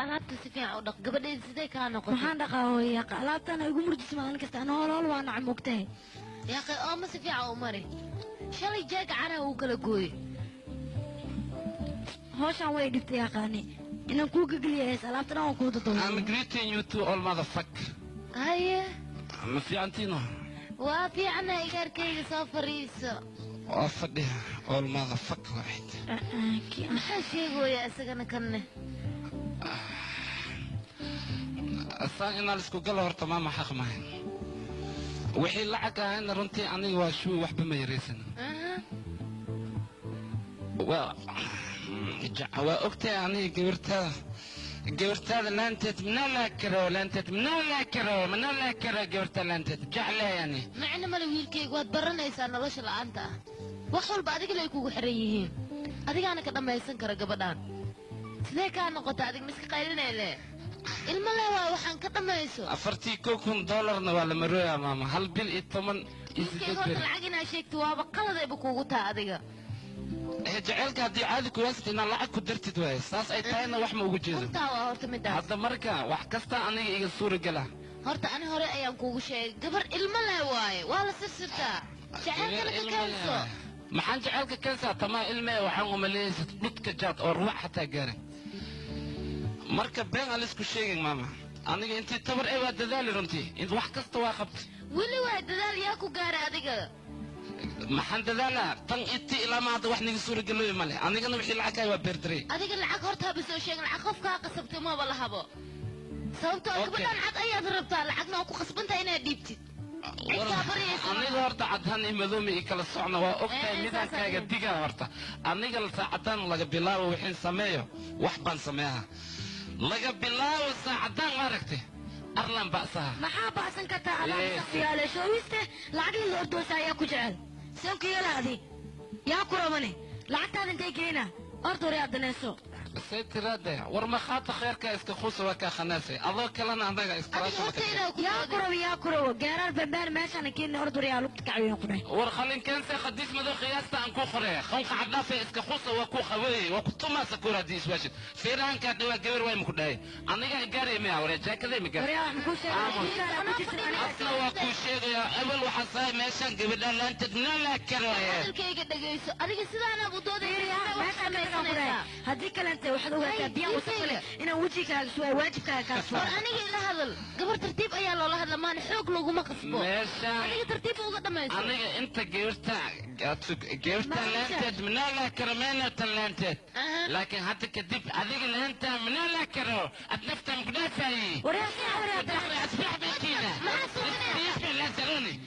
alaabta si fiican u dhaq gabadheed sidee kaa noqotay maxaan dhaqaa hooyo alaabtana igu murjis maalin kasta ana hool waa nacam ogtahay yaaqay oo ma si fiican u mari shalay jeega canaha uu kala gooyey hawshaan way dhibtay yaqaani inaan kuu gegeliyahays alaabtana waan kuu dadoobo I'm greeting you to all motherfucker haye ma fiicantiino waa fiicana igaarkayga soo fariiso waa fadhiya all motherfucker waaxid maxaa sheegooya isagana kanne asaan inaan isku galo horta maama xaq maahay wixii lacag ahayna runtii aniga waa shuu waxba ma yaraysan waa ogtahay aniga gabartaada laanteed manaa laa karo gabartaa laanteed jeclahay yani macna male wiilkayga waad baranaysaa nolosha la'aanta ah wax walba adiga lay kugu xiran yihiin adigaana ka dhammaysan kara gabadhaan sidee kaa noqota adig miska qaylinaylee ilma leh waa waxaan ka dhammayso $41,000 waa la marooyaa maama hal bil iyo 10 wiilkayga horta lacag inaa sheegto waaba qaladayba kuugu taa adiga jaceylka haddii caadi kuwaasad inaad lacag ku dartid waaye saas ay tahayna wax ma ugu jeedo runtaa waa horta midaas hadda marka wax kasta aniga iga suura gala horta ani hore ayaan kuugu sheegay gabar ilma leh waaye waa la sirsirtaa jaceylkana ka keenso maxaan jaceylka keensaa tamaa ilmee waxaan umaleeyaysad dhudka jaad oo ruwax xataa gaarin marka been aan laisku sheegin maama aniga intii tabar ee waa dadaali runtii wax kasta waa qabtay weli waa dadaal yaa ku gaara adiga maxaan dadaalaa tan intii ilaa ma hadda wax niga suuragelooya male anigana wixii lacagkaay waa beerdaray adiga lacag horta haba soo sheegin lacag qofkaa qasabtay maba la habo sababtoo gabadhaan cad ayaad rabtaa lacagna waa ku qasbantahay inaad dhiibtid aniga horta cadaan iyo madoomi iyo kala socna waa ogtahay midaankaaga digaa horta aniga saacadaan laga bilaabo wixiin sameeyo wax baan sameeyaa laga bilaabo saacadaan ma aragtay arlan ba'saha maxaa ba'san kartaa alaabta shoowiste lacag la ordoosa ayaa ku jecel sanku yalaadi yaa ku rabane lacagtaada intay geena ordore adanayso سيترادة ورمخات خيرك اسكخوس وكا خناسي أضو كلنا عندك اسكراش يا كرو قرار ببان ماشي أنا كين أرض ريالوك تكعوين قري ورخلين كنسي خديس مدو خياستا أنكو خري خلق عدافي اسكخوس وكو خوي وكتما سكورا ديس واشد فيران كادوا قبر وين مكداي أنا قاري ميا وري جاك ذي مقر أصلا وكو شيء أول وحصاي ماشان قبل لا أنت لا كروي أنا قصدي أنا بدودي هذيك أنت واحد وقت بيا وصلنا إن وجهك سوى واجبك كسوى أنا جيل هذا قبل ترتيب أيام الله هذا ما نحوق له وما قصبه أنا ترتيب وقت ما يصير أنا أنت جيرتا لانتد من لا كرمانة لانتد لكن هذا كذب هذيك اللي أنت من لا كرو أتنفت مقدسي وراسي أصبح بكينا ما سوينا لا تروني